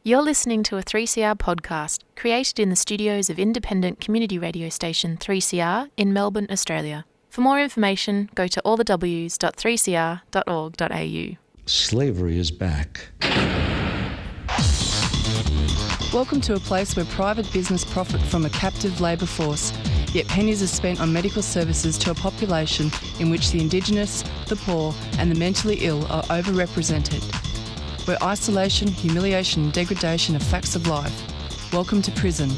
You're listening to a 3CR podcast created in the studios of independent community radio station 3CR in Melbourne, Australia. For more information, go to allthews.3cr.org.au. Slavery is back. Welcome to a place where private business profit from a captive labour force, yet pennies are spent on medical services to a population in which the Indigenous, the poor and the mentally ill are overrepresented. Where isolation, humiliation and degradation are facts of life. Welcome to prison.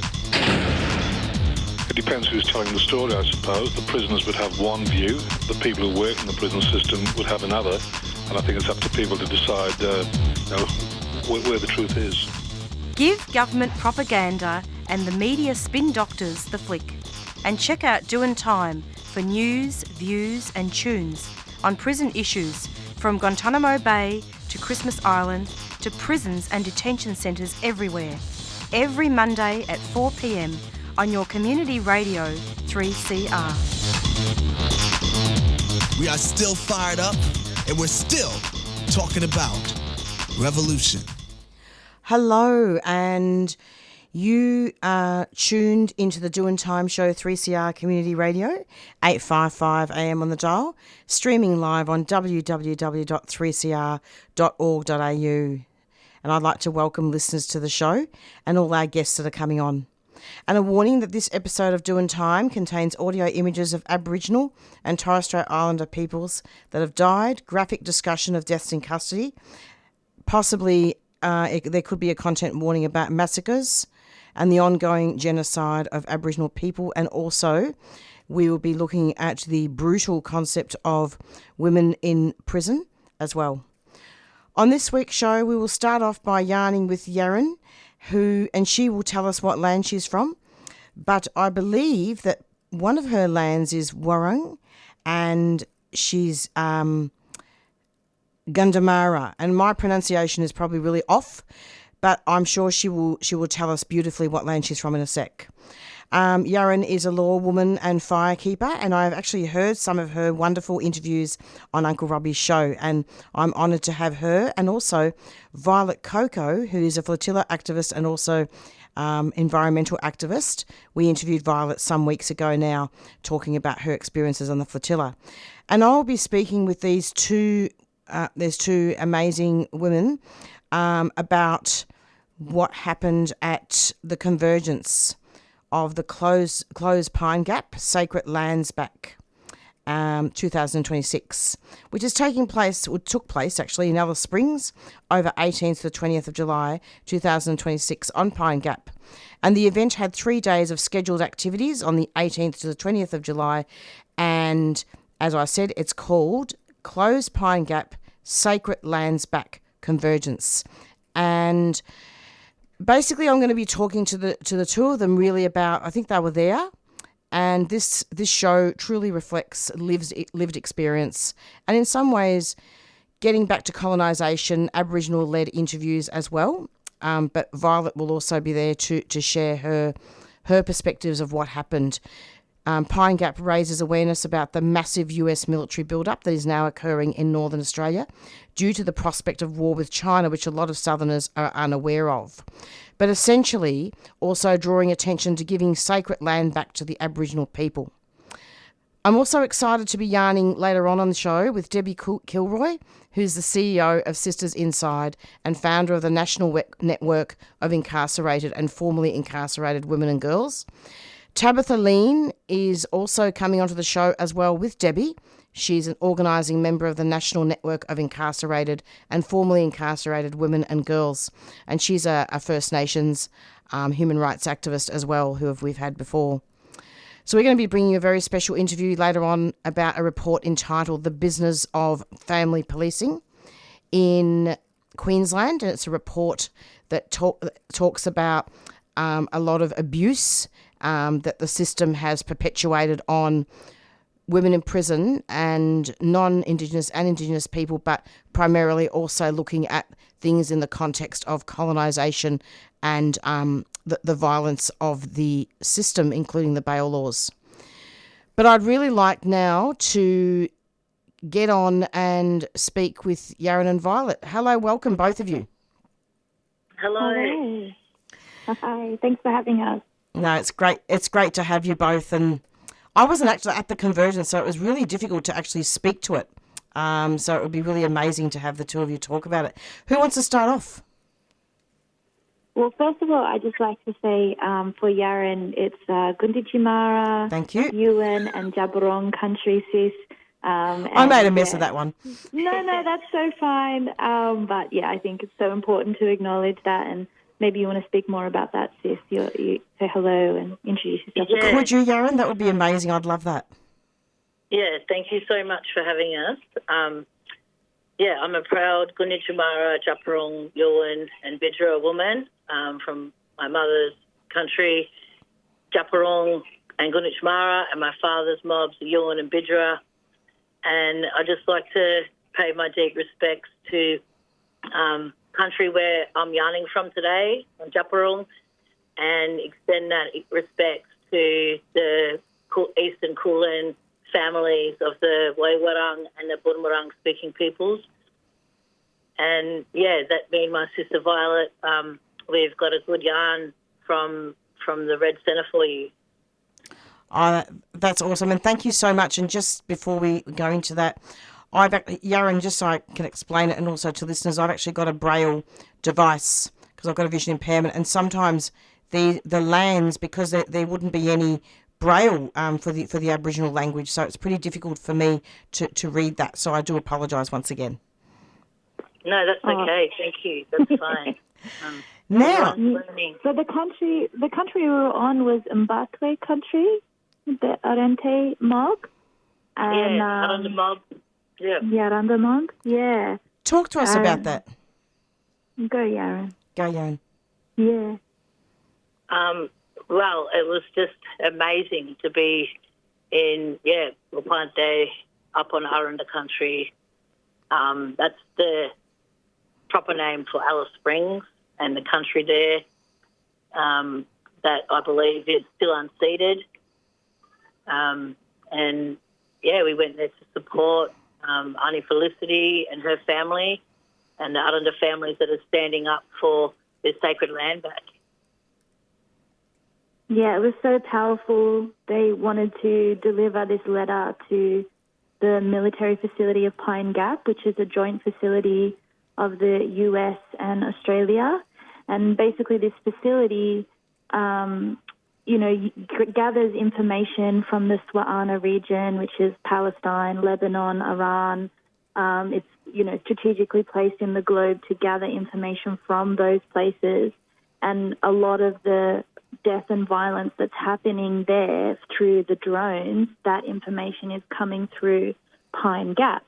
It depends who's telling the story, I suppose. The prisoners would have one view, the people who work in the prison system would have another, and I think it's up to people to decide where the truth is. Give government propaganda and the media spin doctors the flick, and check out Doin' Time for news, views and tunes on prison issues from Guantanamo Bay to Christmas Island to prisons and detention centres everywhere. Every Monday at 4 p.m. on your community radio 3CR. We are still fired up and we're still talking about revolution. Hello, and you are tuned into the Doin' Time show 3CR Community Radio, 855 AM on the dial, streaming live on www.3cr.org.au. And I'd like to welcome listeners to the show and all our guests that are coming on. And a warning that this episode of Doin' Time contains audio images of Aboriginal and Torres Strait Islander peoples that have died, graphic discussion of deaths in custody, possibly there could be a content warning about massacres and the ongoing genocide of Aboriginal people, and also we will be looking at the brutal concept of women in prison as well. On this week's show, we will start off by yarning with Yaren, and she will tell us what land she's from, but I believe that one of her lands is Warrung, and she's Gundamara, and my pronunciation is probably really off, but I'm sure she will tell us beautifully what land she's from in a sec. Yaren is a law woman and firekeeper, and I've actually heard some of her wonderful interviews on Uncle Robbie's show, and I'm honoured to have her, and also Violet Coco, who is a flotilla activist and also environmental activist. We interviewed Violet some weeks ago now, talking about her experiences on the flotilla. And I'll be speaking with these two amazing women about what happened at the Convergence of the closed Pine Gap Sacred Lands Back 2026, which took place actually in Alice Springs over 18th to the 20th of July 2026 on Pine Gap. And the event had 3 days of scheduled activities on the 18th to the 20th of July, and as I said, it's called Closed Pine Gap Sacred Lands Back Convergence. And basically I'm going to be talking to the two of them really about, I think they were there, and this show truly reflects lived experience, and in some ways getting back to colonisation, Aboriginal-led interviews as well. But Violet will also be there to share her perspectives of what happened. Pine Gap raises awareness about the massive US military build-up that is now occurring in Northern Australia due to the prospect of war with China, which a lot of Southerners are unaware of. But essentially also drawing attention to giving sacred land back to the Aboriginal people. I'm also excited to be yarning later on the show with Debbie Kilroy, who's the CEO of Sisters Inside and founder of the National Network of Incarcerated and Formerly Incarcerated Women and Girls. Tabitha Lean is also coming onto the show as well with Debbie. She's an organising member of the National Network of Incarcerated and Formerly Incarcerated Women and Girls. And she's a First Nations human rights activist as well, who we've had before. So we're going to be bringing you a very special interview later on about a report entitled The Business of Family Policing in Queensland. And it's a report that talks about a lot of abuse that the system has perpetuated on women in prison and non-Indigenous and Indigenous people, but primarily also looking at things in the context of colonisation and the violence of the system, including the bail laws. But I'd really like now to get on and speak with Yaren and Violet. Hello, welcome both of you. Hello. Hi. Thanks for having us. No, it's great. It's great to have you both. And I wasn't actually at the Convergence, so it was really difficult to actually speak to it. So it would be really amazing to have the two of you talk about it. Who wants to start off? Well, first of all, I'd just like to say for Yaren, it's Gunditjmara, Thank you. Ewan and Jabberong country, sis. I made a mess of that one. No, that's so fine. But yeah, I think it's so important to acknowledge that, and maybe you want to speak more about that, sis. You say hello and introduce yourself. Yeah. Could you, Yaren? That would be amazing. I'd love that. Yeah, thank you so much for having us. I'm a proud Gunditjmara, Jabberong, Yuan and Bidra woman from my mother's country, Jabberong and Gunditjmara, and my father's mobs, Yuan and Bidra. And I'd just like to pay my deep respects to country where I'm yarning from today, on Jabberong, and extend that respect to the Eastern Kulin families of the Waiwarang and the Bunurong speaking peoples. And that me and my sister Violet, we've got a good yarn from the Red Centre for you. That's awesome, and thank you so much. And just before we go into that, Yaren, just so I can explain it, and also to listeners, I've actually got a Braille device because I've got a vision impairment, and sometimes the lands, because there wouldn't be any Braille for the Aboriginal language, so it's pretty difficult for me to read that. So I do apologise once again. No, that's okay. Thank you. That's fine. Now, so the country we were on was Mbatwe country, the Arente Mog. And, Aranda Mob. Yeah. Aranda Mog, yeah. Talk to us about that. Go, Yaren. Go, Yaren. Yeah. Well, it was just amazing to be in, Lupante, up on Aranda country. That's the proper name for Alice Springs and the country there that I believe is still unceded. We went there to support Auntie Felicity and her family and the Aranda families that are standing up for their sacred land back. Yeah, it was so powerful. They wanted to deliver this letter to the military facility of Pine Gap, which is a joint facility of the US and Australia. And basically this facility, gathers information from the Swaana region, which is Palestine, Lebanon, Iran. It's, strategically placed in the globe to gather information from those places. And a lot of the death and violence that's happening there through the drones, that information is coming through Pine Gap.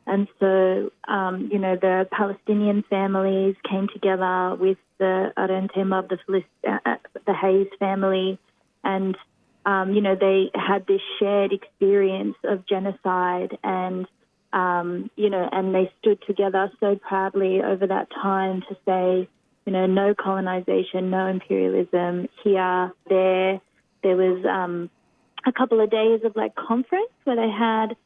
And so, the Palestinian families came together with the Arentemab, the Hayes family, and, they had this shared experience of genocide and, and they stood together so proudly over that time to say, no colonization, no imperialism here, there. There was a couple of days of conference where they had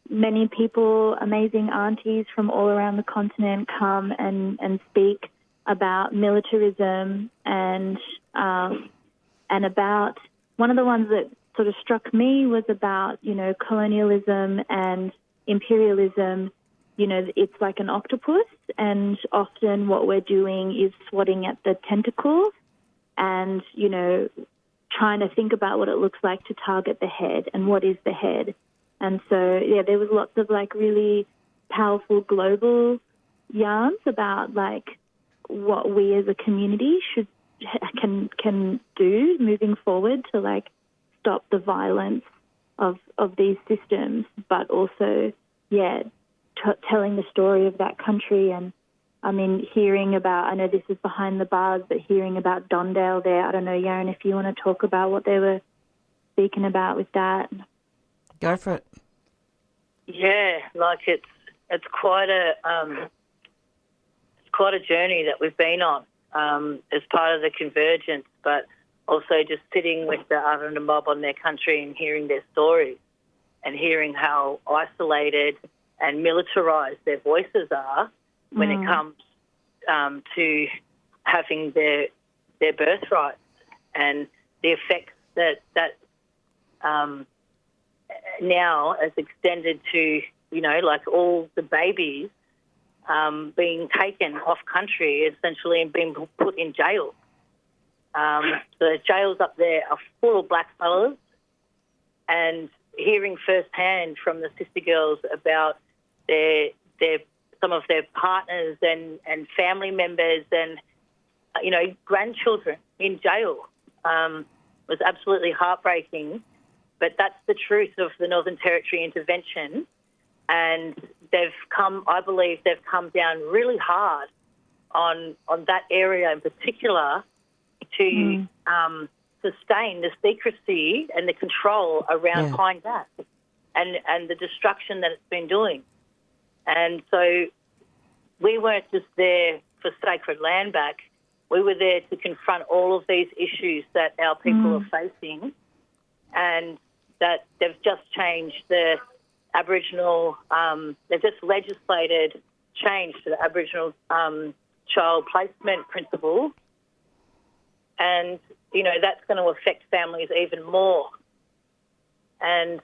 many people, amazing aunties from all around the continent come and speak about militarism and about one of the ones that sort of struck me was about, colonialism and imperialism. It's like an octopus, and often what we're doing is swatting at the tentacles and, trying to think about what it looks like to target the head and what is the head. And so, there was lots of really powerful global yarns about what we as a community can do moving forward to stop the violence of these systems, but also, telling the story of that country. And I mean, hearing about, I know this is behind the bars, but hearing about Dondale there, I don't know, Yaren, if you want to talk about what they were speaking about with that. Go for it. Yeah, it's quite a journey that we've been on as part of the Convergence, but also just sitting with the Aranda mob on their country and hearing their stories and hearing how isolated and militarised their voices are when it comes to having their birthright, and the effects that now has extended to, like all the babies being taken off country, essentially, and being put in jail. The jails up there are full of blackfellas, and hearing firsthand from the sister girls about some of their partners and family members and grandchildren in jail was absolutely heartbreaking. But that's the truth of the Northern Territory intervention, and I believe they've come down really hard on that area in particular to sustain the secrecy and the control around Pine Gap and the destruction that it's been doing. And so we weren't just there for sacred land back. We were there to confront all of these issues that our people are facing, and that they've just changed the Aboriginal, they've just legislated change to the Aboriginal child placement principle, and, that's going to affect families even more. And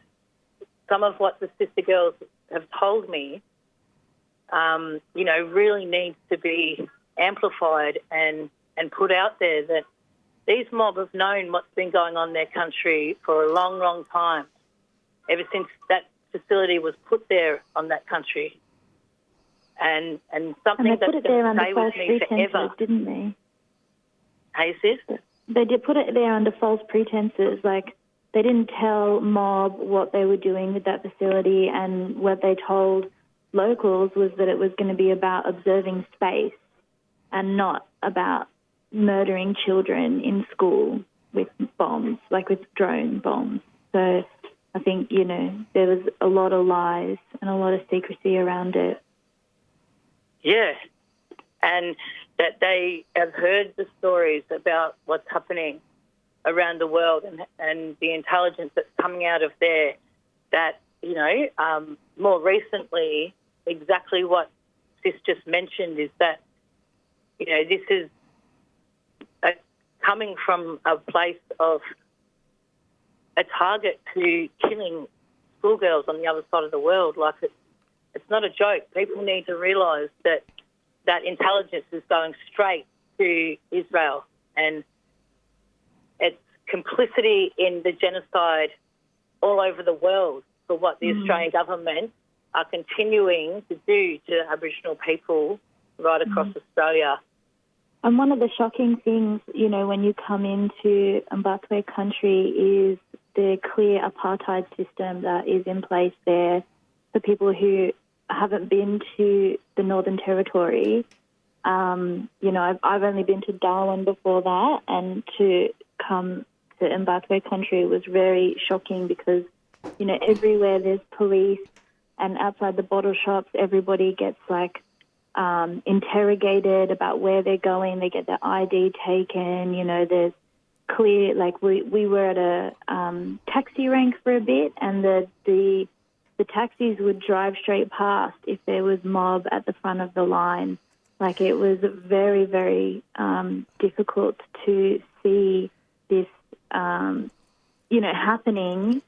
some of what the sister girls have told me, really needs to be amplified and put out there, that these mob have known what's been going on in their country for a long, long time, ever since that facility was put there on that country. And something that's going to stay with me forever. Didn't they? Hey, sis? They did put it there under false pretenses. Like, they didn't tell mob what they were doing with that facility, and what they told locals was that it was going to be about observing space and not about murdering children in school with bombs, like with drone bombs. So I think, there was a lot of lies and a lot of secrecy around it. Yeah, and that they have heard the stories about what's happening around the world and the intelligence that's coming out of there, that, more recently, exactly what Sis just mentioned is that, this is coming from a place of a target to killing schoolgirls on the other side of the world. Like, it's not a joke. People need to realise that intelligence is going straight to Israel, and it's complicity in the genocide all over the world for what the Australian government are continuing to do to Aboriginal people right across Australia. And one of the shocking things, when you come into Mbakwe country, is the clear apartheid system that is in place there for people who haven't been to the Northern Territory. I've only been to Darwin before that, and to come to Mbakwe country was very shocking because, everywhere there's police, and outside the bottle shops, everybody gets interrogated about where they're going. They get their ID taken. There's clear, we were at a taxi rank for a bit, and the taxis would drive straight past if there was mob at the front of the line. It was very, very difficult to see this, happening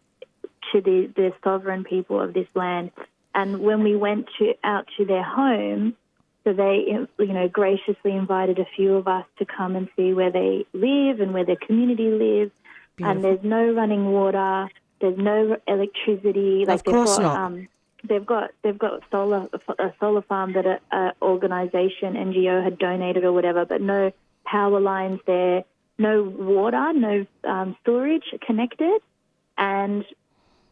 to the sovereign people of this land. And when we went out to their home, so they, graciously invited a few of us to come and see where they live and where their community lives. Beautiful. And there's no running water, there's no electricity. Of course not. They've got a solar farm that an organisation, NGO, had donated or whatever, but no power lines there, no water, no storage connected,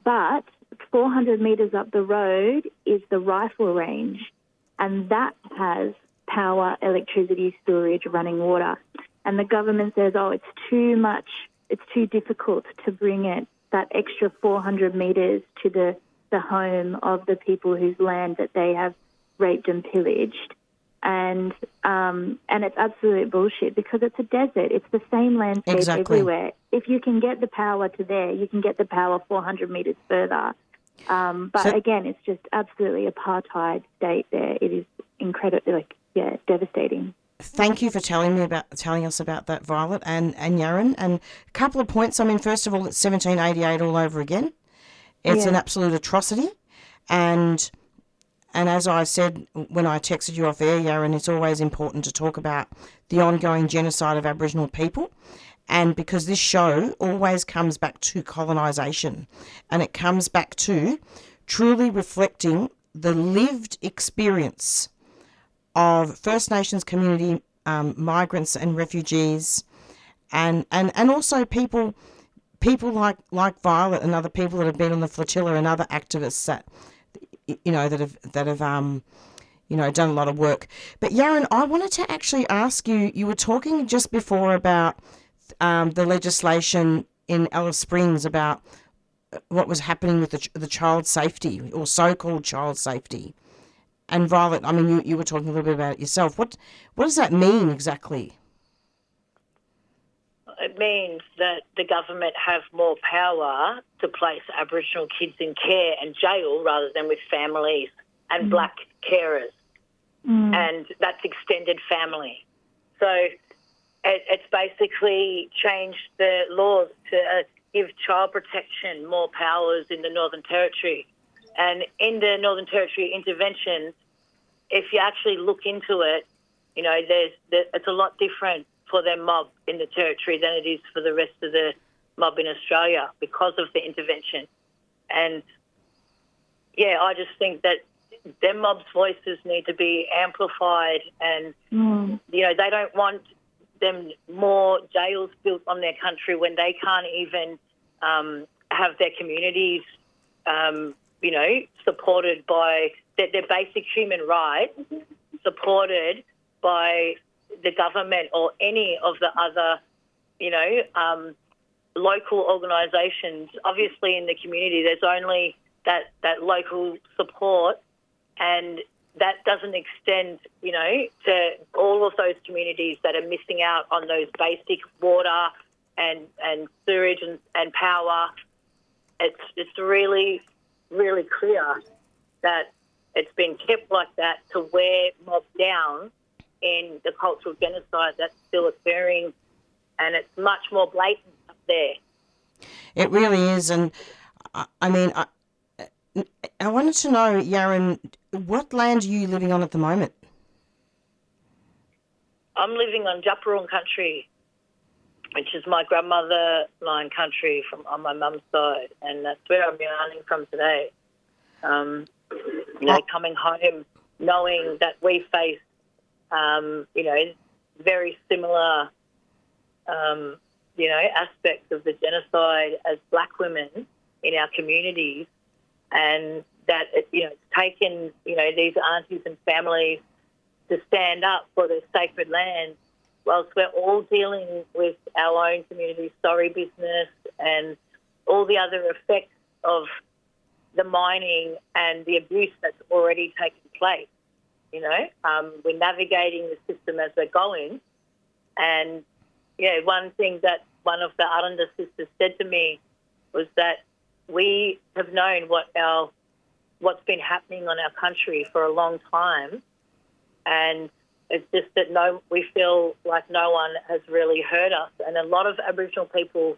but 400 metres up the road is the rifle range, and that has power, electricity, storage, running water. And the government says, it's too much, it's too difficult to bring it that extra 400 metres to the home of the people whose land that they have raped and pillaged. And it's absolute bullshit because it's a desert. It's the same landscape everywhere. If you can get the power to there, you can get the power 400 metres further. Again, it's just absolutely apartheid state there. It is incredibly, devastating. thank you for telling us about that, Violet and Yaron. And a couple of points. I mean, first of all, it's 1788 all over again. It's an absolute atrocity, and as I said when I texted you off air, Yaron, it's always important to talk about the ongoing genocide of Aboriginal people. And because this show always comes back to colonisation, and it comes back to truly reflecting the lived experience of First Nations community, migrants and refugees, and also people like Violet and other people that have been on the flotilla and other activists that have done a lot of work. But Yaron, I wanted to actually ask you. You were talking just before about the legislation in Alice Springs about what was happening with the child safety, or so-called child safety. And Violet, I mean, you were talking a little bit about it yourself. What does that mean exactly? It means that the government have more power to place Aboriginal kids in care and jail rather than with families and black carers. And that's extended family. So it's basically changed the laws to give child protection more powers in the Northern Territory. And in the Northern Territory interventions, if you actually look into it, it's a lot different for their mob in the Territory than it is for the rest of the mob in Australia because of the intervention. And, I just think that their mob's voices need to be amplified, and, they don't want them more jails built on their country when they can't even have their communities, supported by their basic human rights, supported by the government or any of the other, local organisations. Obviously, in the community, there's only that local support, and that doesn't extend, to all of those communities that are missing out on those basic water and sewage and power. It's really, really clear that it's been kept like that to wear mob down in the cultural genocide that's still occurring, and it's much more blatant up there. It really is, and I wanted to know, Yaron, what land are you living on at the moment? I'm living on Djapurrung country, which is my grandmother line country on my mum's side, and that's where I'm yarning from today. Coming home knowing that we face, very similar, aspects of the genocide as black women in our communities, and that, it's taken, these aunties and families to stand up for their sacred land whilst we're all dealing with our own community sorry business and all the other effects of the mining and the abuse that's already taken place. We're navigating the system as we're going. And, one thing that one of the Aranda sisters said to me was that we have known what's been happening on our country for a long time, and it's just that we feel like no one has really heard us, and a lot of Aboriginal people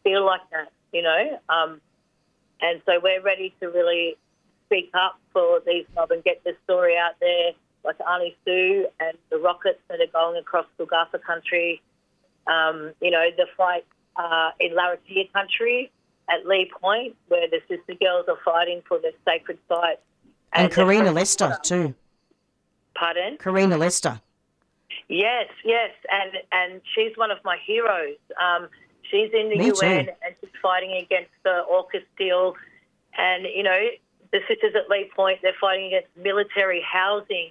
feel like that, and so we're ready to really speak up for these mob and get this story out there, like Auntie Sue and the rockets that are going across Bulgarfa country, the fight in Larrakia country at Lee Point, where the sister girls are fighting for their sacred site. And Karina Lester too. Pardon? Karina Lester. Yes, and she's one of my heroes. She's in the UN and she's fighting against the AUKUS deal. And, the sisters at Lee Point, they're fighting against military housing.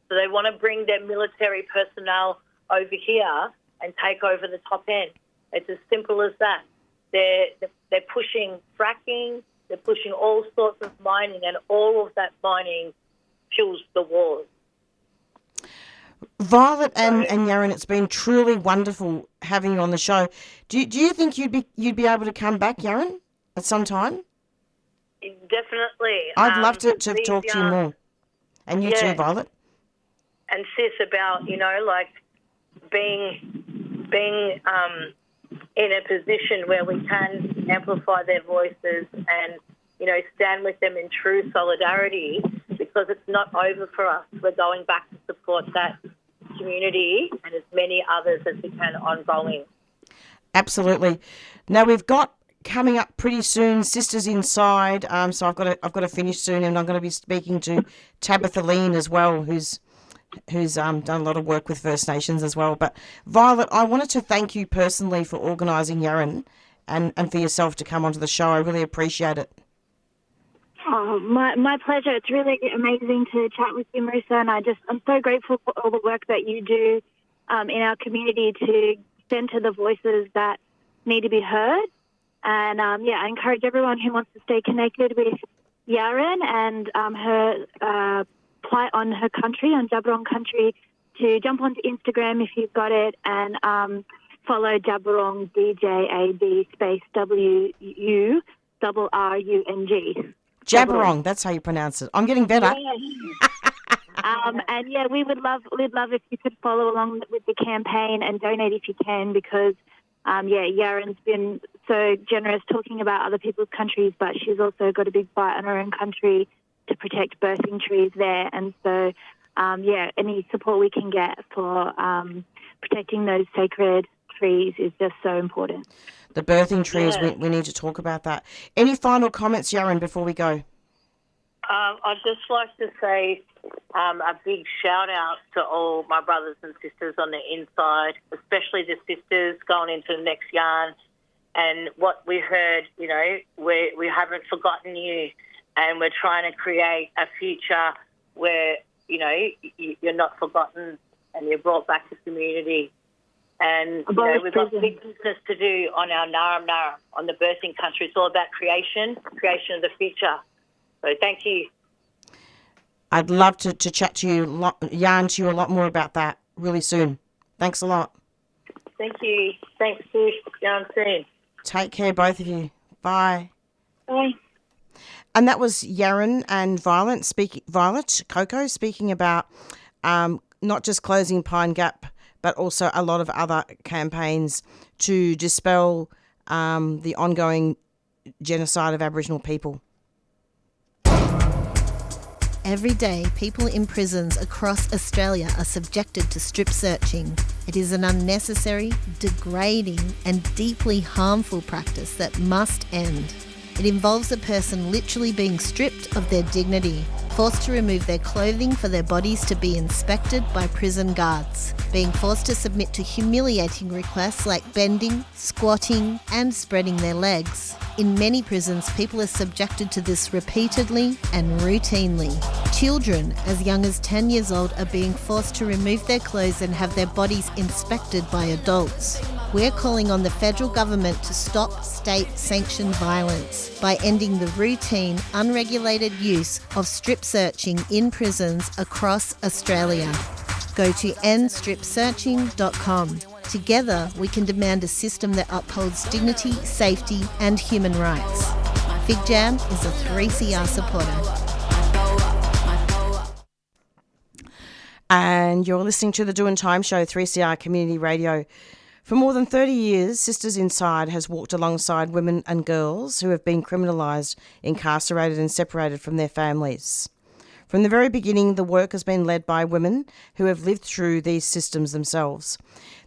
So they want to bring their military personnel over here and take over the top end. It's as simple as that. They're pushing fracking, they're pushing all sorts of mining, and all of that mining fuels the wars. Violet and Yaron, it's been truly wonderful having you on the show. Do you think you'd be able to come back, Yaron, at some time? Definitely. I'd love to talk to you more. And you too, Violet. And sis, about, being in a position where we can amplify their voices and, stand with them in true solidarity, because it's not over for us. We're going back to support that community and as many others as we can ongoing. Absolutely. Now we've got coming up pretty soon Sisters Inside. So I've got to finish soon, and I'm going to be speaking to Tabitha Lean as well, who's done a lot of work with First Nations as well. But Violet, I wanted to thank you personally for organising Yaren and for yourself to come onto the show. I really appreciate it. Oh, my pleasure. It's really amazing to chat with you, Marissa, and I'm so grateful for all the work that you do in our community to centre the voices that need to be heard. And, I encourage everyone who wants to stay connected with Yaren and her plight on her country, on Jabberong country, to jump onto Instagram if you've got it, and follow Jabberong, DJAB space WURRUNG. Jabberong, that's how you pronounce it. I'm getting better. Yeah. We'd love if you could follow along with the campaign and donate if you can, because Yaren's been so generous talking about other people's countries, but she's also got a big fight on her own country to protect birthing trees there. And so, any support we can get for protecting those sacred trees is just so important. The birthing trees, we need to talk about that. Any final comments, Yaren, before we go? I'd just like to say a big shout out to all my brothers and sisters on the inside, especially the sisters going into the next yarn. And what we heard, we haven't forgotten you, and we're trying to create a future where, you're not forgotten and you're brought back to community. And, we've got big business to do on our Naram Naram, on the birthing country. It's all about creation of the future. So thank you. I'd love to chat to you, yarn to you a lot more about that really soon. Thanks a lot. Thank you. Thanks, Sue. Yarn soon. Take care, both of you. Bye. Bye. And that was Yaren and Violet Coco speaking about not just closing Pine Gap, but also a lot of other campaigns to dispel the ongoing genocide of Aboriginal people. Every day, people in prisons across Australia are subjected to strip searching. It is an unnecessary, degrading and deeply harmful practice that must end. It involves a person literally being stripped of their dignity, forced to remove their clothing for their bodies to be inspected by prison guards, being forced to submit to humiliating requests like bending, squatting and spreading their legs. In many prisons, people are subjected to this repeatedly and routinely. Children as young as 10 years old are being forced to remove their clothes and have their bodies inspected by adults. We're calling on the federal government to stop state-sanctioned violence by ending the routine, unregulated use of strip searching in prisons across Australia. Go to endstripsearching.com. Together, we can demand a system that upholds dignity, safety and human rights. Big Jam is a 3CR supporter. And you're listening to the Doing Time Show, 3CR Community Radio. For more than 30 years, Sisters Inside has walked alongside women and girls who have been criminalised, incarcerated and separated from their families. From the very beginning, the work has been led by women who have lived through these systems themselves.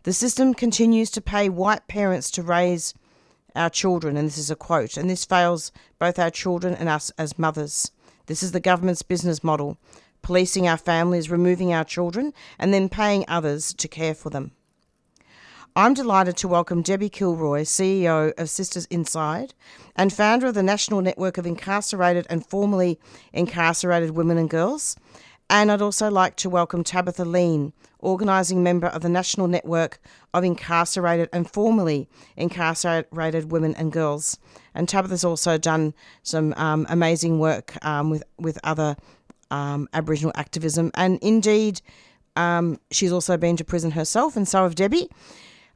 The system continues to pay white parents to raise our children, and this is a quote, and this fails both our children and us as mothers. This is the government's business model, policing our families, removing our children, and then paying others to care for them. I'm delighted to welcome Debbie Kilroy, CEO of Sisters Inside and founder of the National Network of Incarcerated and Formerly Incarcerated Women and Girls. And I'd also like to welcome Tabitha Lean, organising member of the National Network of Incarcerated and Formerly Incarcerated Women and Girls. And Tabitha's also done some amazing work with other Aboriginal activism. And indeed, she's also been to prison herself, and so have Debbie.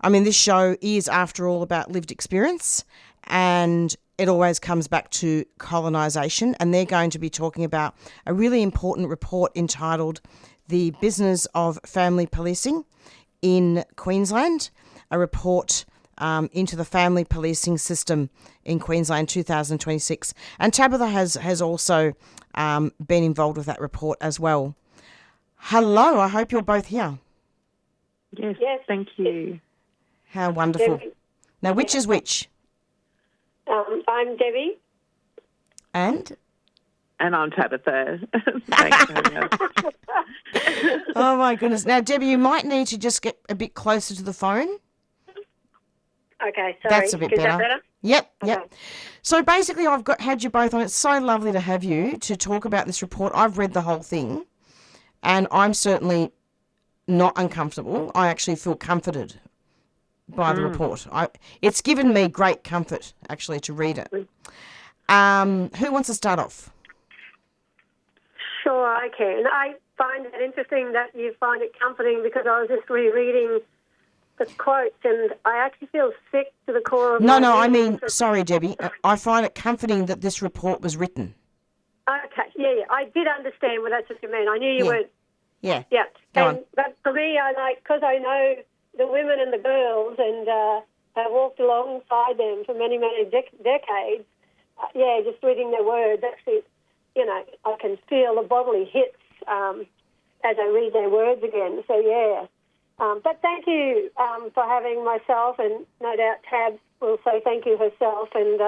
I mean, this show is, after all, about lived experience, and it always comes back to colonisation, and they're going to be talking about a really important report entitled The Business of Family Policing in Queensland, a report into the family policing system in Queensland 2026. And Tabitha has also been involved with that report as well. Hello, I hope you're both here. Yes, thank you. How wonderful. Debbie. Now, which is which? I'm Debbie. And I'm Tabitha. Thanks for having us. Oh, my goodness. Now, Debbie, you might need to just get a bit closer to the phone. Okay, sorry. That's a bit Is better. that better? Yep. Okay. So basically, I've had you both on. It's so lovely to have you to talk about this report. I've read the whole thing, and I'm certainly not uncomfortable. I actually feel comforted by the report. It's given me great comfort, actually, to read it. Who wants to start off? Sure, I can. I find it interesting that you find it comforting because I was just rereading the quotes and I actually feel sick to the core of No, my being. I mean, sorry, Debbie. I find it comforting that this report was written. Okay, yeah. I did understand what that's what you meant. I knew you weren't. Yeah. Yeah. Go on. But for me, because I know the women and the girls and have walked alongside them for many, many decades, just reading their words, actually, I can feel the bodily hits as I read their words again. So, yeah. But thank you for having myself, and no doubt Tabs will say thank you herself. And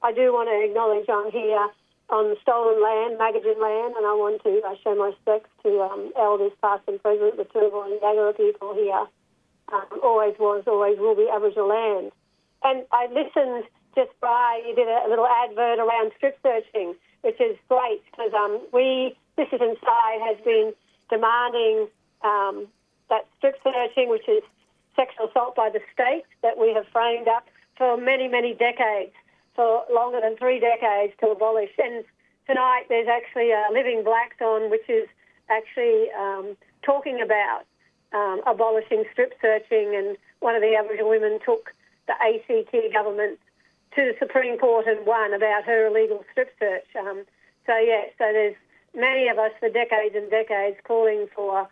I do want to acknowledge I'm here on stolen land, Magajan land, and I show my respects to elders past and present, the Turrbal and Yagara people here. Always was, always will be Aboriginal land. And I listened just you did a little advert around strip searching, which is great because Citizens Side has been demanding that strip searching, which is sexual assault by the state, that we have framed up for many, many decades, for longer than 3 decades to abolish. And tonight there's actually a Living Blacks on, which is actually talking about abolishing strip searching, and one of the Aboriginal women took the ACT government to the Supreme Court and won about her illegal strip search. So there's many of us for decades and decades calling for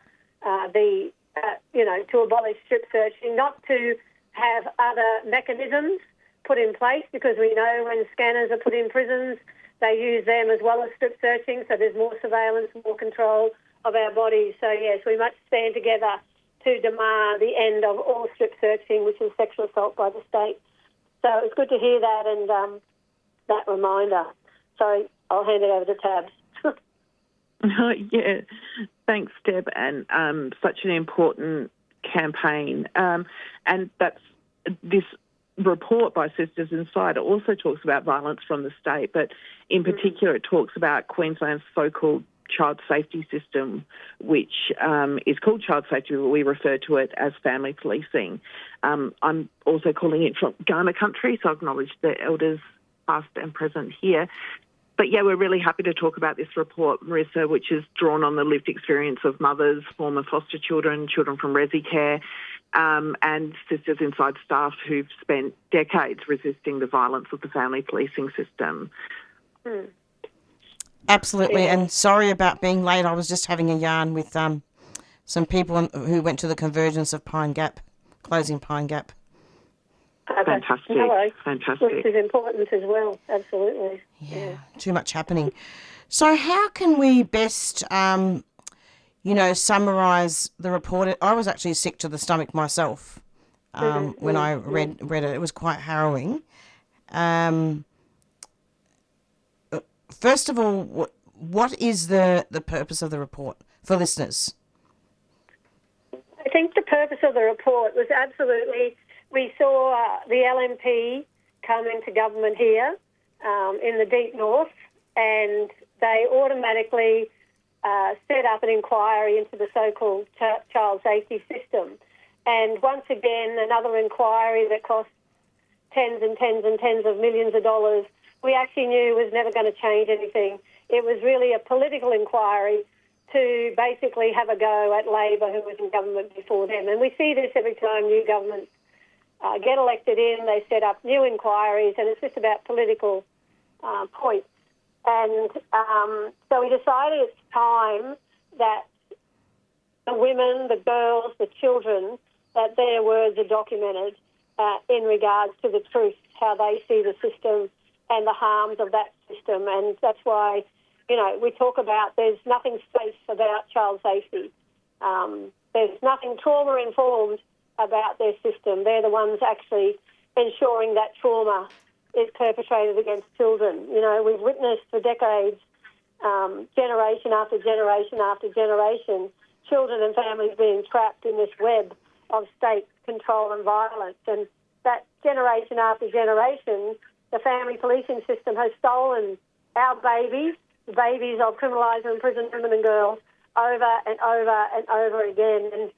to abolish strip searching, not to have other mechanisms put in place, because we know when scanners are put in prisons, they use them as well as strip searching, so there's more surveillance, more control of our bodies. So, yes, we must stand together to demand the end of all strip searching, which is sexual assault by the state. So it's good to hear that and that reminder. So I'll hand it over to Tabs. Yeah, thanks, Deb, and such an important campaign. And that's this report by Sisters Inside. It also talks about violence from the state, but in particular it talks about Queensland's so-called child safety system, which is called child safety, but we refer to it as family policing. I'm also calling it from Kaurna country, so I acknowledge the elders past and present here. But, yeah, we're really happy to talk about this report, Marissa, which is drawn on the lived experience of mothers, former foster children, children from Resi Care, and Sisters Inside staff who've spent decades resisting the violence of the family policing system. Absolutely, and sorry about being late. I was just having a yarn with some people who went to the Convergence of Pine Gap, closing Pine Gap. Fantastic. Hello. Fantastic. Which is important as well, absolutely. Yeah, too much happening. So how can we best, summarise the report? I was actually sick to the stomach myself when I read it. It was quite harrowing. First of all, what is the purpose of the report for listeners? I think the purpose of the report was absolutely, we saw the LNP come into government here in the deep north, and they automatically set up an inquiry into the so-called child safety system. And once again, another inquiry that cost tens and tens and tens of millions of dollars, we actually knew was never going to change anything. It was really a political inquiry to basically have a go at Labor, who was in government before them. And we see this every time new governments get elected in, they set up new inquiries, and it's just about political points. And so we decided it's time that the women, the girls, the children that their words are documented in regards to the truth, how they see the system and the harms of that system. And that's why, we talk about there's nothing safe about child safety. There's nothing trauma-informed about their system. They're the ones actually ensuring that trauma is perpetrated against children. We've witnessed for decades, generation after generation after generation, children and families being trapped in this web of state control and violence. And that generation after generation, the family policing system has stolen our babies, the babies of criminalised and imprisoned women and girls, over and over and over again. And,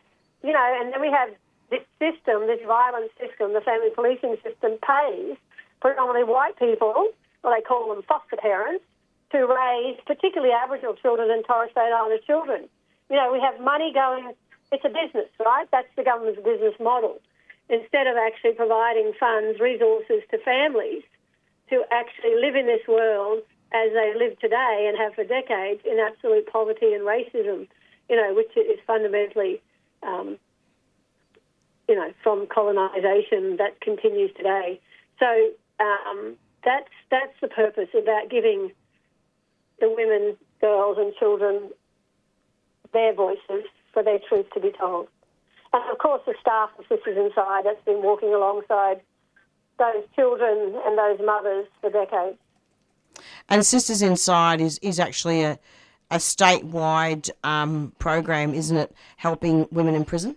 and then we have this system, this violent system, the family policing system pays predominantly white people, well, they call them foster parents, to raise particularly Aboriginal children and Torres Strait Islander children. We have money going, it's a business, right? That's the government's business model. Instead of actually providing funds, resources to families to actually live in this world as they live today and have for decades in absolute poverty and racism, which is fundamentally, from colonisation that continues today. So that's the purpose about giving the women, girls and children their voices for their truth to be told. And, of course, the staff of Sisters Inside that's been walking alongside those children and those mothers for decades. And Sisters Inside is actually a statewide program, isn't it, helping women in prison?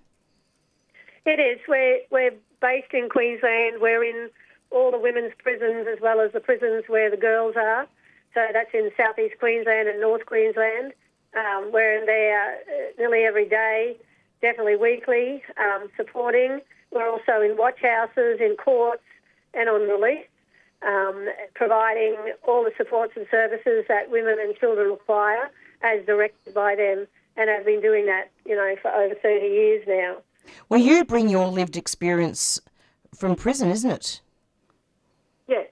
It is. We're based in Queensland. We're in all the women's prisons as well as the prisons where the girls are. So that's in southeast Queensland and North Queensland. We're in there nearly every day, definitely weekly, supporting. We're also in watch houses, in courts and on release, providing all the supports and services that women and children require as directed by them, and have been doing that, for over 30 years now. Well, you bring your lived experience from prison, isn't it? Yes.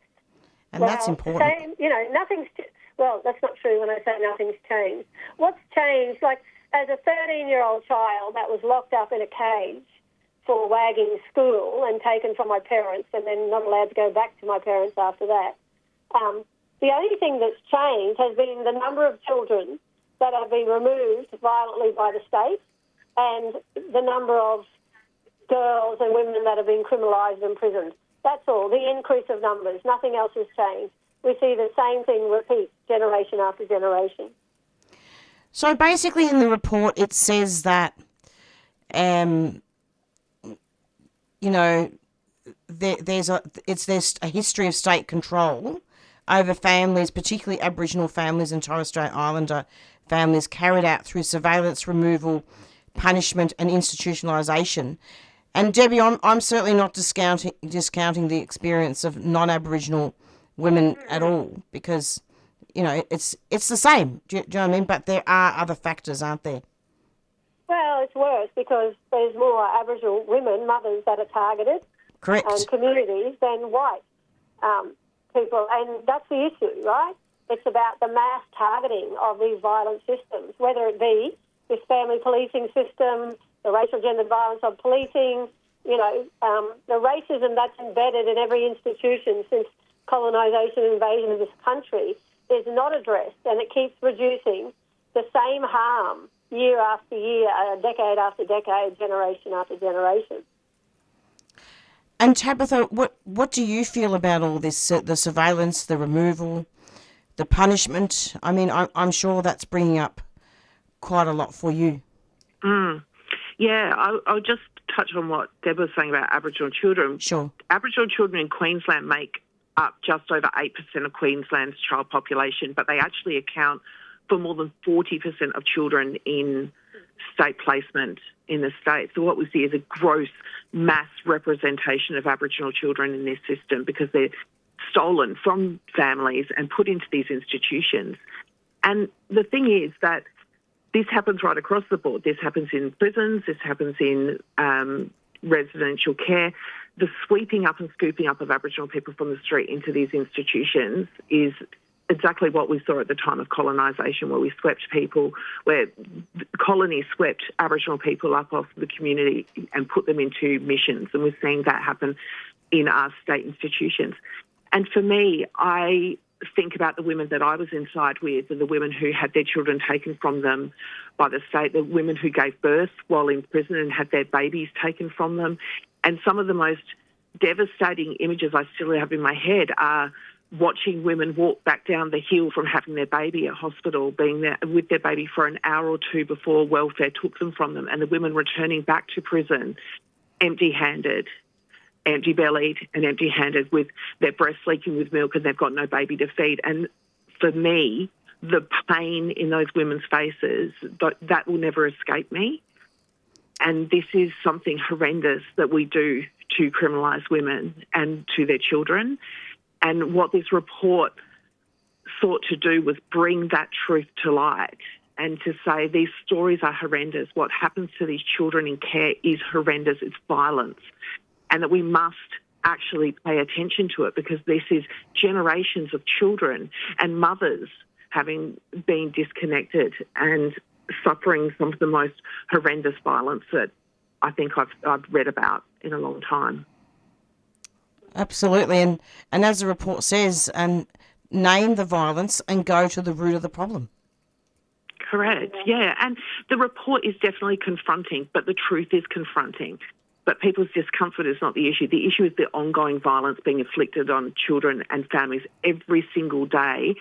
And that's important. Nothing's... Well, that's not true when I say nothing's changed. What's changed, as a 13-year-old child that was locked up in a cage for wagging school and taken from my parents and then not allowed to go back to my parents after that, the only thing that's changed has been the number of children that have been removed violently by the state and the number of girls and women that have been criminalised and imprisoned. That's all, the increase of numbers. Nothing else has changed. We see the same thing repeat generation after generation. So basically in the report it says that, there's a history of state control over families, particularly Aboriginal families and Torres Strait Islander families, carried out through surveillance, removal, punishment and institutionalisation. And Debbie, I'm certainly not discounting the experience of non-Aboriginal women at all, because it's the same. Do you know what I mean? But there are other factors, aren't there? Well, it's worse because there's more Aboriginal women, mothers that are targeted, correct, and communities than white people, and that's the issue, right? It's about the mass targeting of these violent systems, whether it be this family policing system, the racial gendered violence of policing, the racism that's embedded in every institution since colonisation and invasion of this country is not addressed, and it keeps producing the same harm year after year, decade after decade, generation after generation. And Tabitha, what do you feel about all this, the surveillance, the removal, the punishment? I mean, I'm sure that's bringing up quite a lot for you. Yeah, I'll just touch on what Deb was saying about Aboriginal children. Sure. Aboriginal children in Queensland make up just over 8% of Queensland's child population, but they actually account for more than 40% of children in state placement in the state. So what we see is a gross mass representation of Aboriginal children in this system because they're stolen from families and put into these institutions. And the thing is that this happens right across the board. This happens in prisons, this happens in residential care. The sweeping up and scooping up of Aboriginal people from the street into these institutions is exactly what we saw at the time of colonisation, where we swept people, where colonies swept Aboriginal people up off the community and put them into missions. And we're seeing that happen in our state institutions. And for me, I think about the women that I was inside with, and the women who had their children taken from them by the state, the women who gave birth while in prison and had their babies taken from them. And some of the most devastating images I still have in my head are watching women walk back down the hill from having their baby at hospital, being there with their baby for an hour or two before welfare took them from them, and the women returning back to prison empty-handed, empty-bellied and empty-handed with their breasts leaking with milk, and they've got no baby to feed. And for me, the pain in those women's faces, that will never escape me. And this is something horrendous that we do to criminalise women and to their children. And what this report sought to do was bring that truth to light and to say these stories are horrendous. What happens to these children in care is horrendous. It's violence. And that we must actually pay attention to it, because this is generations of children and mothers having been disconnected and suffering some of the most horrendous violence that I think I've read about in a long time. Absolutely. And as the report says, name the violence and go to the root of the problem. Correct, yeah. And the report is definitely confronting, but the truth is confronting. But people's discomfort is not the issue. The issue is the ongoing violence being inflicted on children and families every single day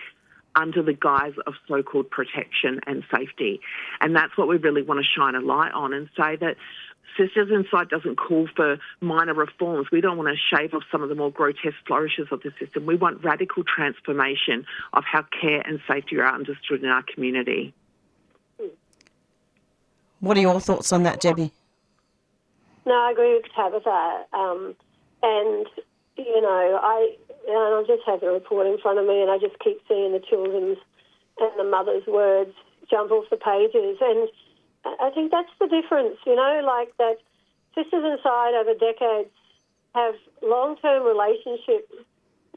under the guise of so-called protection and safety. And that's what we really want to shine a light on and say that Sisters Inside doesn't call for minor reforms. We don't want to shave off some of the more grotesque flourishes of the system. We want radical transformation of how care and safety are understood in our community. What are your thoughts on that, Debbie? No, I agree with Tabitha. And, you know, I just have the report in front of me, and I just keep seeing the children's and the mother's words jump off the pages. And I think that's the difference, you know, like that Sisters Inside over decades have long-term relationships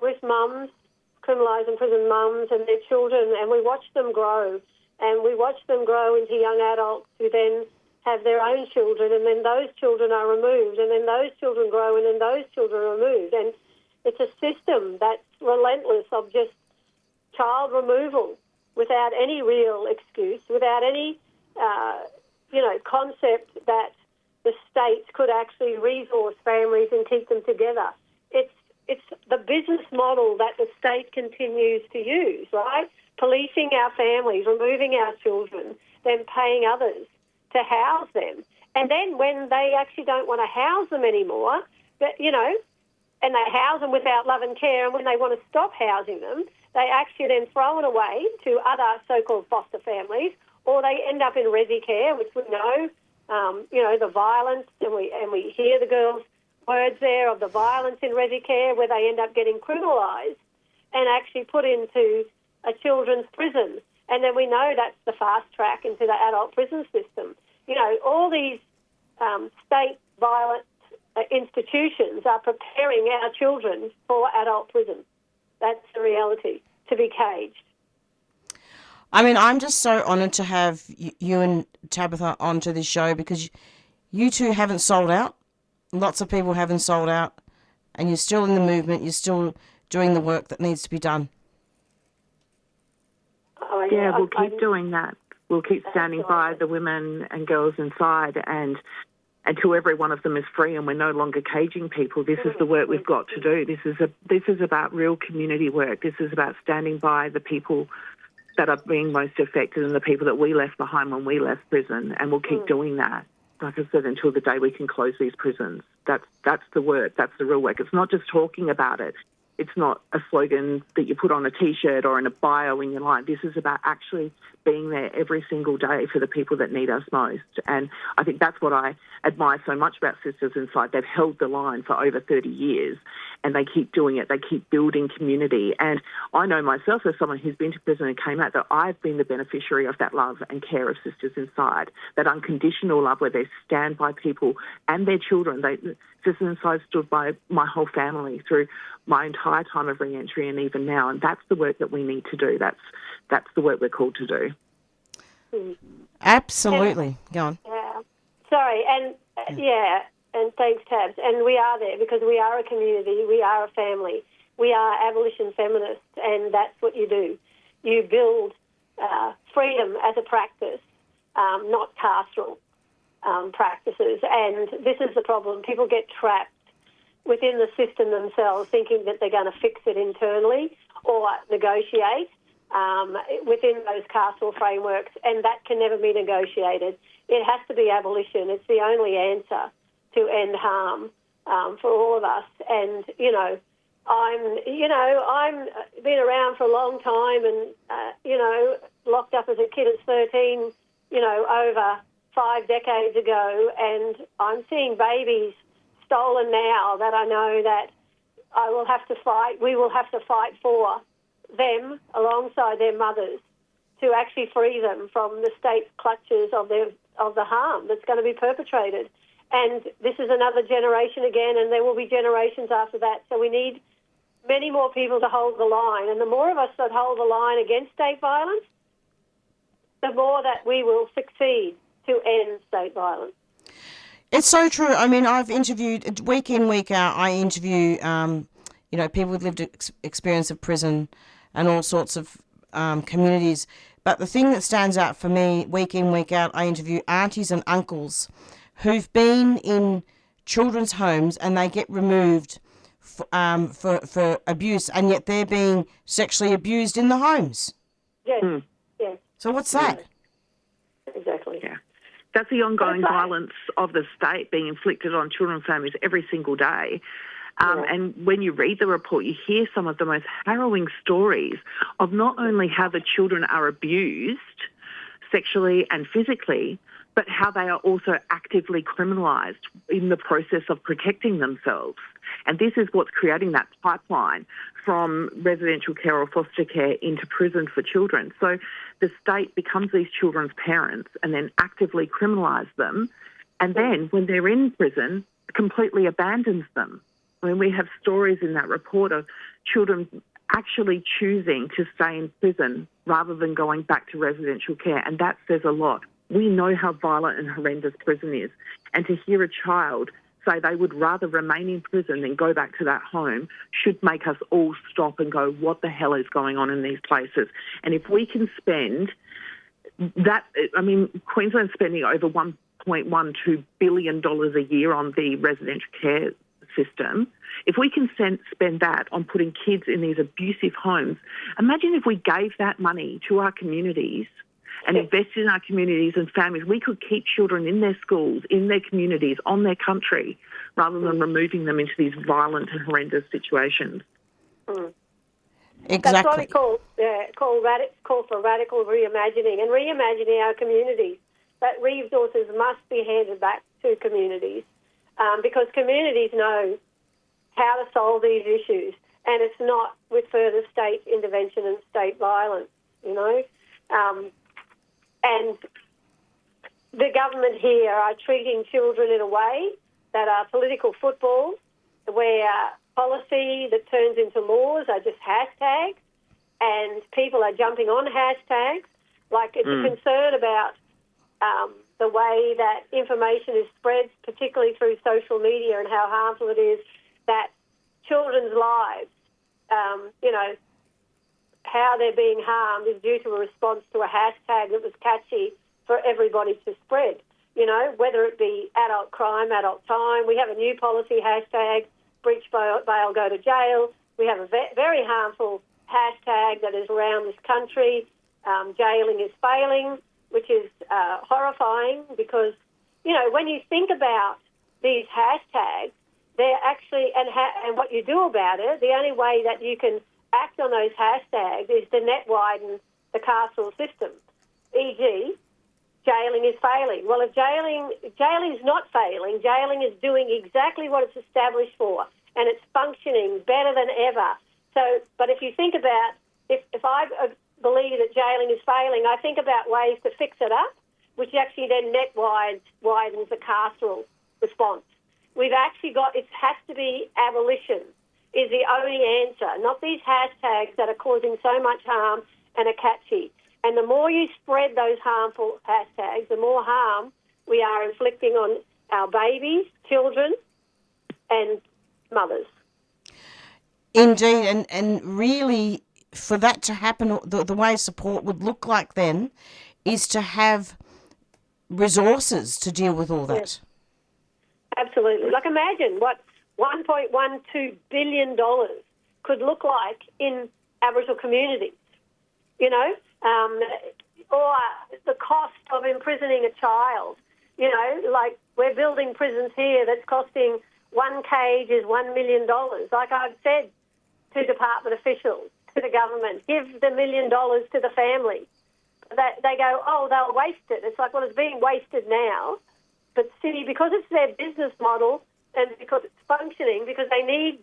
with mums, criminalised and prison mums and their children, and we watch them grow. And we watch them grow into young adults who then have their own children, and then those children are removed, and then those children grow, and then those children are removed. And it's a system that's relentless of just child removal without any real excuse, without any, concept that the state could actually resource families and keep them together. It's the business model that the state continues to use, right? Policing our families, removing our children, then paying others to house them. And then when they actually don't want to house them anymore, and they house them without love and care, and when they want to stop housing them, they actually then throw it away to other so-called foster families, or they end up in resi care, which we know, the violence, and we hear the girls' words there of the violence in resi care, where they end up getting criminalised and actually put into a children's prison. And then we know that's the fast track into the adult prison system. You know, all these state violent institutions are preparing our children for adult prison. That's the reality, to be caged. I mean, I'm just so honoured to have you and Tabitha onto this show, because you two haven't sold out. Lots of people haven't sold out, and you're still in the movement. You're still doing the work that needs to be done. Oh, yeah, we'll keep doing that. We'll keep standing by the women and girls inside, and until every one of them is free and we're no longer caging people. This is the work we've got to do. This is about real community work. This is about standing by the people that are being most affected and the people that we left behind when we left prison, and we'll keep doing that. Like I said, until the day we can close these prisons. That's the work. That's the real work. It's not just talking about it. It's not a slogan that you put on a T-shirt or in a bio in your line. This is about actually being there every single day for the people that need us most. And I think that's what I admire so much about Sisters Inside. They've held the line for over 30 years, and they keep doing it. They keep building community. And I know myself as someone who's been to prison and came out that I've been the beneficiary of that love and care of Sisters Inside, that unconditional love where they stand by people and their children. Sisters Inside stood by my whole family through my entire time of re-entry and even now. And that's the work that we need to do. That's the work we're called to do. Absolutely. Go on. Yeah. Sorry, and and thanks, Tabs. And we are there because we are a community, we are a family, we are abolition feminists, and that's what you do. You build freedom as a practice, not carceral practices. And this is the problem. People get trapped within the system themselves, thinking that they're going to fix it internally or negotiate within those carceral frameworks, and that can never be negotiated. It has to be abolition. It's the only answer to end harm for all of us. And I'm been around for a long time, and locked up as a kid at 13. Over 5 decades ago, and I'm seeing babies stolen now that I know that I will have to fight. We will have to fight for them alongside their mothers to actually free them from the state clutches of the harm that's going to be perpetrated. And this is another generation again, and there will be generations after that. So we need many more people to hold the line. And the more of us that hold the line against state violence, the more that we will succeed to end state violence. It's so true. I mean, I've interviewed, week in, week out, I interview, people with lived experience of prison and all sorts of communities. But the thing that stands out for me, week in, week out, I interview aunties and uncles who've been in children's homes and they get removed for abuse, and yet they're being sexually abused in the homes. Yes, yes. So what's that? Exactly. Yeah. That's the ongoing violence of the state being inflicted on children and families every single day. And when you read the report, you hear some of the most harrowing stories of not only how the children are abused sexually and physically, but how they are also actively criminalised in the process of protecting themselves. And this is what's creating that pipeline from residential care or foster care into prison for children. So the state becomes these children's parents and then actively criminalise them, and then when they're in prison, completely abandons them. I mean, we have stories in that report of children actually choosing to stay in prison rather than going back to residential care, and that says a lot. We know how violent and horrendous prison is, and to hear a child say they would rather remain in prison than go back to that home should make us all stop and go, what the hell is going on in these places? And if we can spend that, I mean, Queensland's spending over $1.12 billion a year on the residential care system. If we can spend that on putting kids in these abusive homes, imagine if we gave that money to our communities and invested in our communities and families. We could keep children in their schools, in their communities, on their country, rather than removing them into these violent and horrendous situations. Exactly. That's what we call for radical reimagining and reimagining our communities. That resources must be handed back to communities because communities know how to solve these issues, and it's not with further state intervention and state violence, and the government here are treating children in a way that are political footballs, where policy that turns into laws are just hashtags, and people are jumping on hashtags. Like it's a concern about the way that information is spread, particularly through social media, and how harmful it is that children's lives, how they're being harmed is due to a response to a hashtag that was catchy for everybody to spread, whether it be adult crime, adult time. We have a new policy hashtag, breach bail, go to jail. We have a very harmful hashtag that is around this country, jailing is failing, which is horrifying because, when you think about these hashtags, they're actually, and what you do about it, the only way that you can act on those hashtags is to net widen the carceral system, e.g., jailing is failing. Well, if jailing is not failing, jailing is doing exactly what it's established for, and it's functioning better than ever. So, but if you think about, if I believe that jailing is failing, I think about ways to fix it up, which actually then widens the carceral response. We've actually got, it has to be abolition is the only answer, not these hashtags that are causing so much harm and are catchy. And the more you spread those harmful hashtags, the more harm we are inflicting on our babies, children, and mothers. Indeed, and really for that to happen, the way support would look like then is to have resources to deal with all that. Yes. Absolutely. Like imagine what $1.12 billion could look like in Aboriginal communities, you know, or the cost of imprisoning a child, you know, like we're building prisons here that's costing one cage is $1 million. Like I've said to department officials, to the government, give the $1 million to the family. They go, oh, they'll waste it. It's like, well, it's being wasted now. But see, because it's their business model and because it's functioning, because they need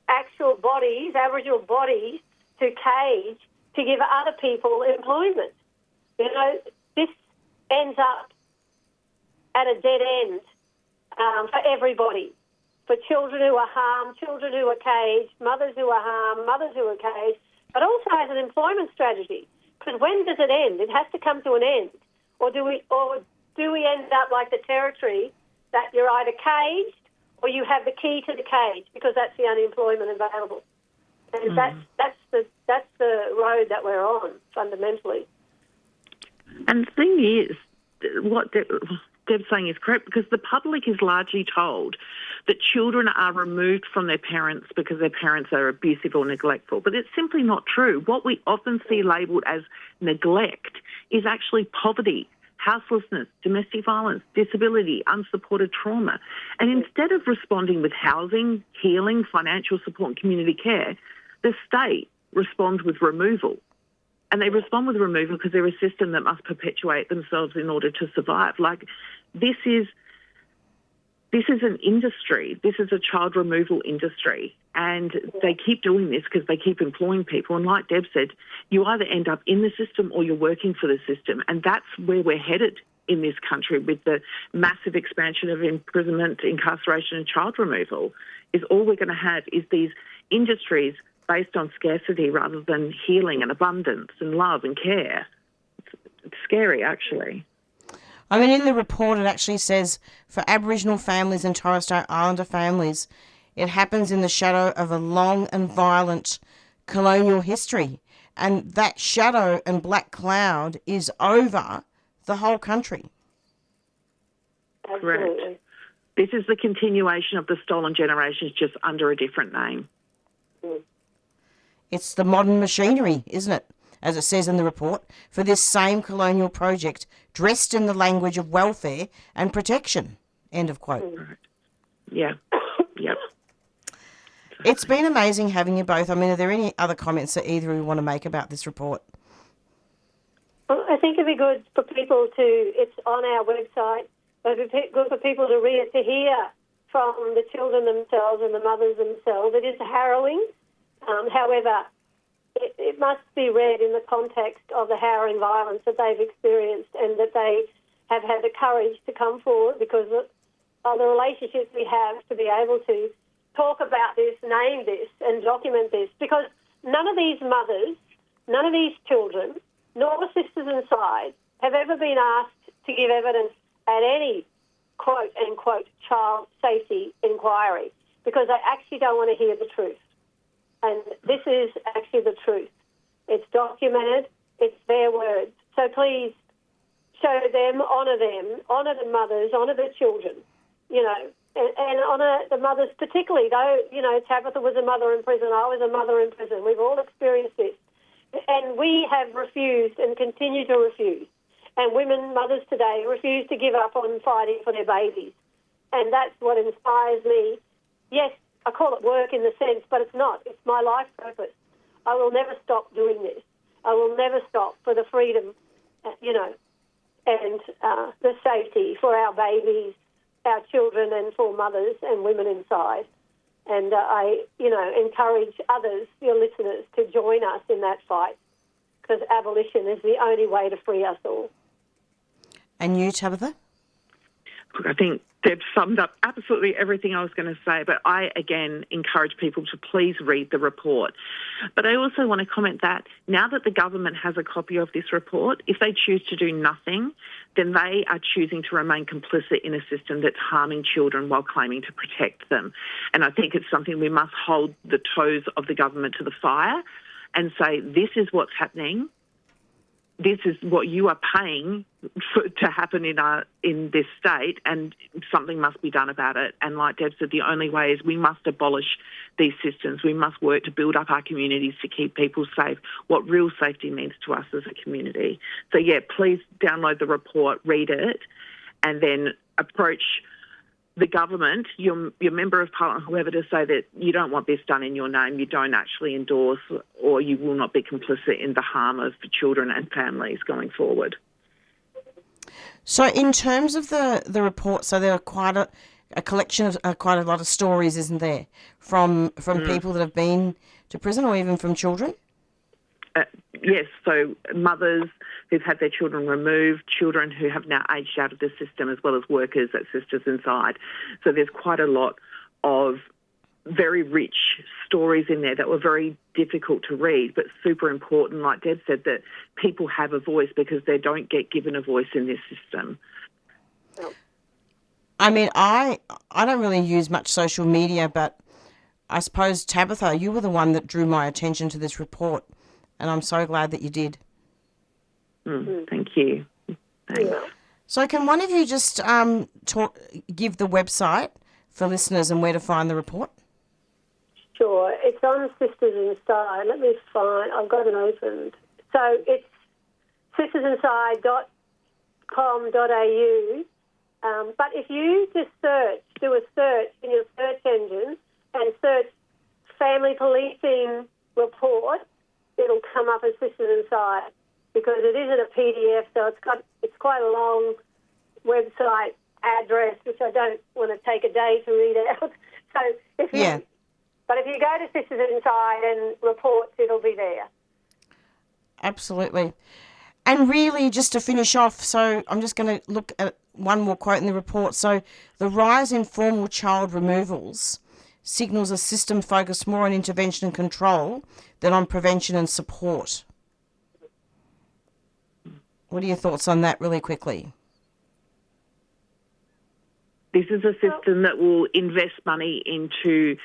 actual bodies, Aboriginal bodies, to cage to give other people employment. You know, this ends up at a dead end for everybody, for children who are harmed, children who are caged, mothers who are harmed, mothers who are caged, but also as an employment strategy. Because when does it end? It has to come to an end. Or do we end up like the Territory, that you're either caged or you have the key to the cage because that's the only employment available. And that's the road that we're on fundamentally. And the thing is, what Deb's saying is correct, because the public is largely told that children are removed from their parents because their parents are abusive or neglectful. But it's simply not true. What we often see labelled as neglect is actually poverty, houselessness, domestic violence, disability, unsupported trauma. And instead of responding with housing, healing, financial support and community care, the state responds with removal. And they respond with removal because they're a system that must perpetuate themselves in order to survive. Like, this is an industry. This is a child removal industry. And they keep doing this because they keep employing people. And like Deb said, you either end up in the system or you're working for the system. And that's where we're headed in this country with the massive expansion of imprisonment, incarceration and child removal, is all we're going to have is these industries based on scarcity rather than healing and abundance and love and care. It's scary, actually. I mean, in the report, it actually says for Aboriginal families and Torres Strait Islander families, it happens in the shadow of a long and violent colonial history. And that shadow and black cloud is over the whole country. Absolutely. Correct. This is the continuation of the stolen generations, just under a different name. It's the modern machinery, isn't it? As it says in the report, for this same colonial project, dressed in the language of welfare and protection. End of quote. Right. Yeah. Yep. It's been amazing having you both. I mean, are there any other comments that either of you want to make about this report? Well, I think it'd be good for people to, it's on our website, it'd be good for people to read it, to hear from the children themselves and the mothers themselves. It is harrowing. However, it must be read in the context of the harrowing violence that they've experienced and that they have had the courage to come forward because of the relationships we have to be able to talk about this, name this and document this, because none of these mothers, none of these children, nor the sisters inside have ever been asked to give evidence at any quote-unquote child safety inquiry because they actually don't want to hear the truth. And this is actually the truth. It's documented. It's their words. So please show them, honour the mothers, honour the children, you know, and honour the mothers particularly. Though, you know, Tabitha was a mother in prison. I was a mother in prison. We've all experienced this. And we have refused and continue to refuse. And women, mothers today, refuse to give up on fighting for their babies. And that's what inspires me. Yes, I call it work in the sense, but it's not. It's my life purpose. I will never stop doing this. I will never stop for the freedom, you know, and the safety for our babies, our children, and for mothers and women inside. And I, encourage others, your listeners, to join us in that fight, because abolition is the only way to free us all. And you, Tabitha? Look, I think Deb summed up absolutely everything I was going to say, but I, again, encourage people to please read the report. But I also want to comment that now that the government has a copy of this report, if they choose to do nothing, then they are choosing to remain complicit in a system that's harming children while claiming to protect them. And I think it's something we must hold the toes of the government to the fire and say, this is what's happening. This is what you are paying to happen in this state, and something must be done about it. And like Deb said, the only way is we must abolish these systems. We must work to build up our communities to keep people safe, what real safety means to us as a community. So, yeah, please download the report, read it, and then approach the government, your member of parliament, whoever, to say that you don't want this done in your name, you don't actually endorse, or you will not be complicit in the harm of children and families going forward. So in terms of the report, so there are quite a collection of quite a lot of stories, isn't there, from people that have been to prison, or even from children? Yes, so mothers who've had their children removed, children who have now aged out of the system, as well as workers at Sisters Inside. So there's quite a lot of very rich stories in there that were very difficult to read, but super important, like Deb said, that people have a voice because they don't get given a voice in this system. I mean, I don't really use much social media, but I suppose, Tabitha, you were the one that drew my attention to this report, and I'm so glad that you did. Thank you. Thanks. So can one of you just give the website for listeners and where to find the report? Sure. It's on Sisters Inside. Let me find, I've got it opened. So it's sistersinside.com.au. But if you just do a search in your search engine and search family policing report, it'll come up as Sisters Inside, because it isn't a PDF, so it's quite a long website address, which I don't want to take a day to read out. So if you go to Sisters Inside and reports, it'll be there. Absolutely. And really, just to finish off, so I'm just going to look at one more quote in the report. So the rise in formal child removals signals a system focused more on intervention and control than on prevention and support. What are your thoughts on that really quickly? This is a system that will invest money into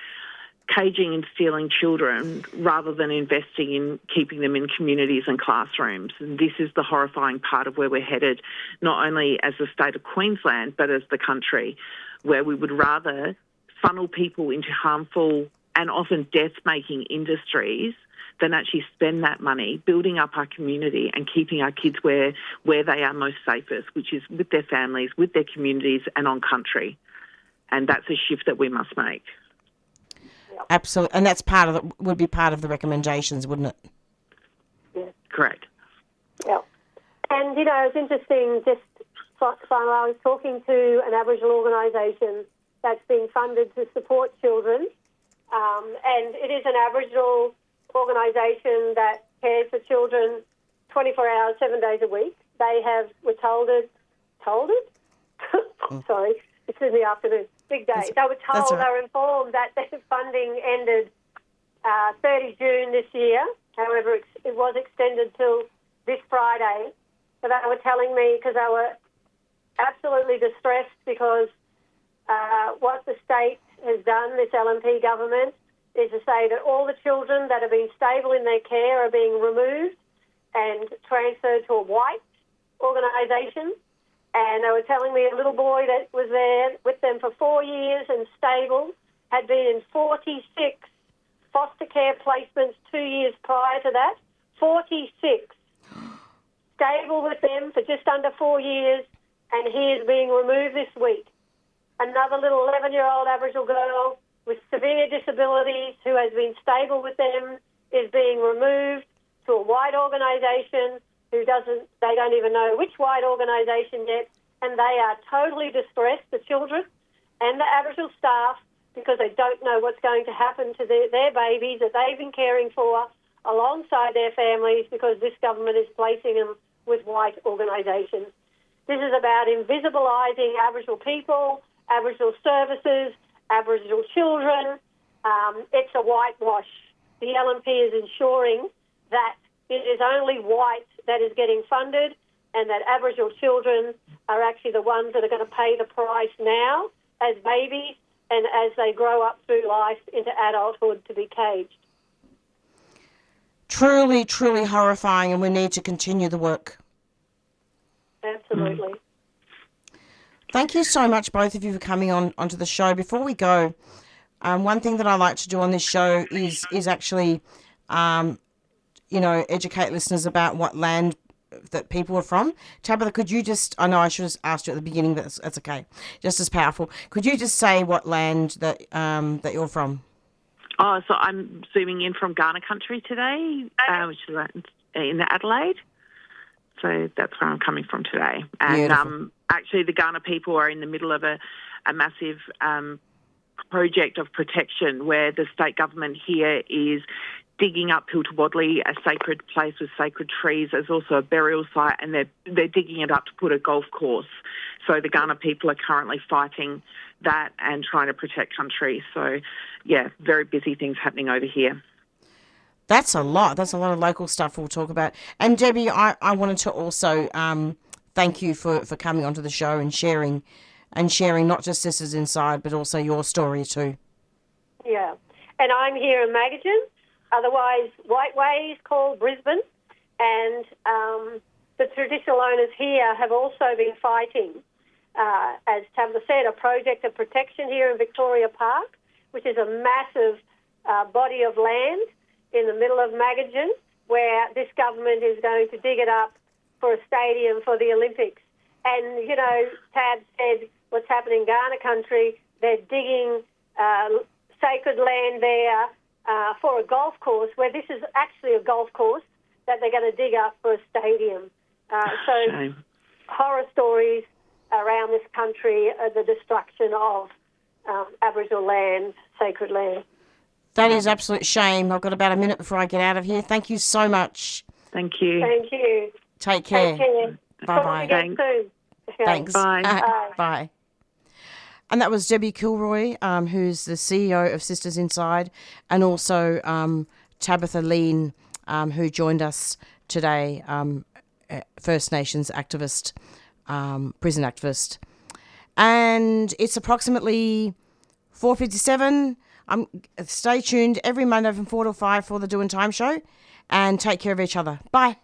caging and stealing children rather than investing in keeping them in communities and classrooms. And this is the horrifying part of where we're headed, not only as the state of Queensland, but as the country, where we would rather funnel people into harmful and often death-making industries than actually spend that money building up our community and keeping our kids where they are most safest, which is with their families, with their communities and on country. And that's a shift that we must make. Absolutely. And that's would be part of the recommendations, wouldn't it? Yeah. Correct. Yeah. And, it's interesting, just finally, I was talking to an Aboriginal organisation that's being funded to support children, and it is an Aboriginal organisation that cares for children 24 hours, 7 days a week. They were told it? Sorry, it's in the afternoon. Big day. They were told, they were informed that their funding ended 30 June this year. However, it was extended till this Friday. So they were telling me, because they were absolutely distressed because what the state has done, this LNP government, is to say that all the children that have been stable in their care are being removed and transferred to a white organisation. And they were telling me a little boy that was there with them for 4 years and stable had been in 46 foster care placements 2 years prior to that. 46. Stable with them for just under 4 years, and he is being removed this week. Another little 11-year-old Aboriginal girl with severe disabilities who has been stable with them is being removed to a white organisation they don't even know which white organisation yet, and they are totally distressed, the children and the Aboriginal staff, because they don't know what's going to happen to their babies that they've been caring for alongside their families, because this government is placing them with white organisations. This is about invisibilising Aboriginal people, Aboriginal services, Aboriginal children. It's a whitewash. The LNP is ensuring that it is only white that is getting funded, and that Aboriginal children are actually the ones that are going to pay the price now as babies and as they grow up through life into adulthood to be caged. Truly, truly horrifying, and we need to continue the work. Absolutely. Thank you so much, both of you, for coming onto the show. Before we go, one thing that I like to do on this show is actually, educate listeners about what land that people are from. Tabitha, could you just, I know I should have asked you at the beginning, but that's okay, just as powerful. Could you just say what land that you're from? Oh, so I'm zooming in from Ghana country today, which is in Adelaide. So that's where I'm coming from today. And actually the Ghana people are in the middle of a massive project of protection where the state government here is digging up Piltawodley, a sacred place with sacred trees. There's also a burial site, and they're digging it up to put a golf course. So the Ghana people are currently fighting that and trying to protect country. So, yeah, very busy things happening over here. That's a lot. That's a lot of local stuff we'll talk about. And Debbie, I wanted to also thank you for coming onto the show and sharing not just Sisters Inside, but also your story too. Yeah. And I'm here in Magajan, otherwise White Ways, called Brisbane. And the traditional owners here have also been fighting, as Tabitha said, a project of protection here in Victoria Park, which is a massive body of land in the middle of Magajan, where this government is going to dig it up for a stadium for the Olympics. And, Tab said what's happening in Ghana country, they're digging sacred land there for a golf course, where this is actually a golf course that they're going to dig up for a stadium. So horror stories around this country, the destruction of Aboriginal land, sacred land. That is absolute shame. I've got about a minute before I get out of here. Thank you so much. Thank you. Thank you. Take care. Take care. Bye-bye. Thanks. Soon. Okay. Thanks. Bye. Bye. And that was Debbie Kilroy, who's the CEO of Sisters Inside, and also Tabitha Lean, who joined us today, First Nations activist, prison activist. And it's approximately 4:57. Stay tuned every Monday from 4 to 5 for the Doing Time show, and take care of each other. Bye.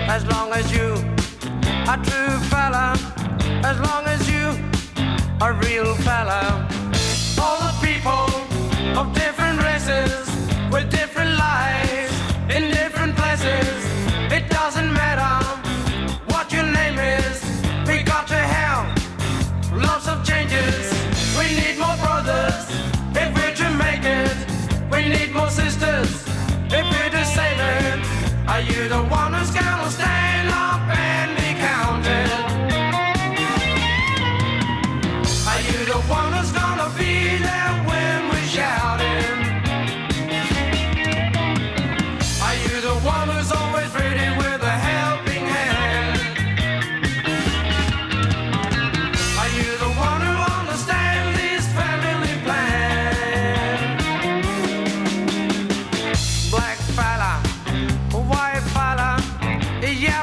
As long as you are true fella, as long as you are real fella. All the people of different races with different lives in different places. It doesn't matter what your name is. We got to have lots of changes. We need more brothers if we're to make it. We need more sisters if we're to save it. Are you the one who's gonna stand up and be counted? Are you the one who's gonna be there when we're shouting? Are you the one who's always ready with a helping hand? Are you the one who understands this family plan? Black fella, white fella, yeah.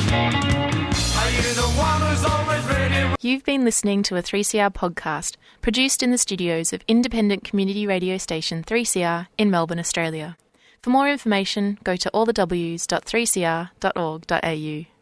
Are you the one who's always ready? You've been listening to a 3CR podcast produced in the studios of independent community radio station 3CR in Melbourne, Australia. For more information, go to allthews.3cr.org.au.